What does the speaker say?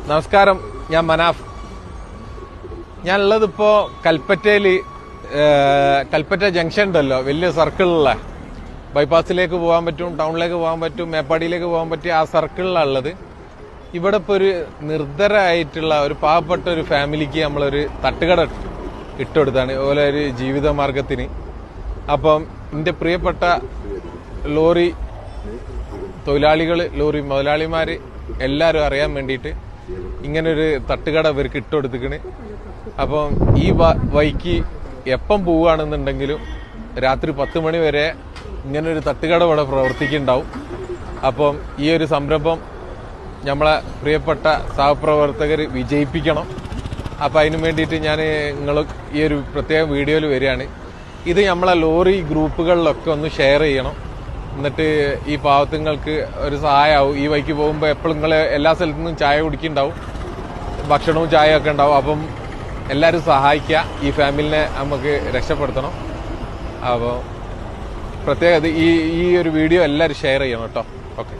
നമസ്കാരം, ഞാൻ മനാഫ്. ഞാനുള്ളതിപ്പോ കൽപ്പറ്റയില് കൽപ്പറ്റ ജംഗ്ഷൻ ഉണ്ടല്ലോ, വലിയ സർക്കിളിലുള്ള ബൈപ്പാസിലേക്ക് പോകാൻ പറ്റും, ടൗണിലേക്ക് പോകാൻ പറ്റും, മേപ്പാടിയിലേക്ക് പോകാൻ പറ്റിയ ആ സർക്കിളിലാണ് ഉള്ളത്. ഇവിടെ ഇപ്പോൾ ഒരു നിർദ്ധരായിട്ടുള്ള ഒരു പാവപ്പെട്ട ഒരു ഫാമിലിക്ക് നമ്മളൊരു തട്ടുകട ഇട്ടുകൊടുത്താണ്, അതുപോലെ ഒരു ജീവിത മാർഗത്തിന്. അപ്പം എൻ്റെ പ്രിയപ്പെട്ട ലോറി തൊഴിലാളികൾ, ലോറി മുതലാളിമാർ എല്ലാവരും അറിയാൻ വേണ്ടിയിട്ട് ഇങ്ങനൊരു തട്ടുകട ഇവർക്ക് ഇട്ടുകൊടുത്തിക്കണ്. അപ്പം ഈ വഴിക്ക് എപ്പം പോവുകയാണെന്നുണ്ടെങ്കിലും രാത്രി 10 മണി വരെ ഇങ്ങനൊരു തട്ടുകട ഇവിടെ പ്രവർത്തിക്കുന്നുണ്ടാവും. അപ്പം ഈ ഒരു സംരംഭം നമ്മളെ പ്രിയപ്പെട്ട സഹപ്രവർത്തകർ വിജയിപ്പിക്കണം. അപ്പം അതിനു വേണ്ടിയിട്ട് ഞാൻ ഈ ഒരു പ്രത്യേക വീഡിയോയിൽ വരികയാണ്. ഇത് നമ്മളെ ലോറി ഗ്രൂപ്പുകളിലൊക്കെ ഒന്ന് ഷെയർ ചെയ്യണം. എന്നിട്ട് ഈ പാവത്തുങ്ങൾക്ക് ഒരു സഹായമാവും. ഈ വഴിക്ക് പോകുമ്പോൾ എപ്പോഴും നിങ്ങൾ എല്ലാ സ്ഥലത്തു നിന്നും ചായ കുടിക്കുന്നുണ്ടാവും, ഭക്ഷണവും ചായയൊക്കെ ഉണ്ടാവും. അപ്പം എല്ലാവരും സഹായിക്കുക, ഈ ഫാമിലിനെ നമുക്ക് രക്ഷപ്പെടുത്തണം. അപ്പോൾ പ്രത്യേകത ഈ ഒരു വീഡിയോ എല്ലാവരും ഷെയർ ചെയ്യണം കേട്ടോ. ഓക്കെ.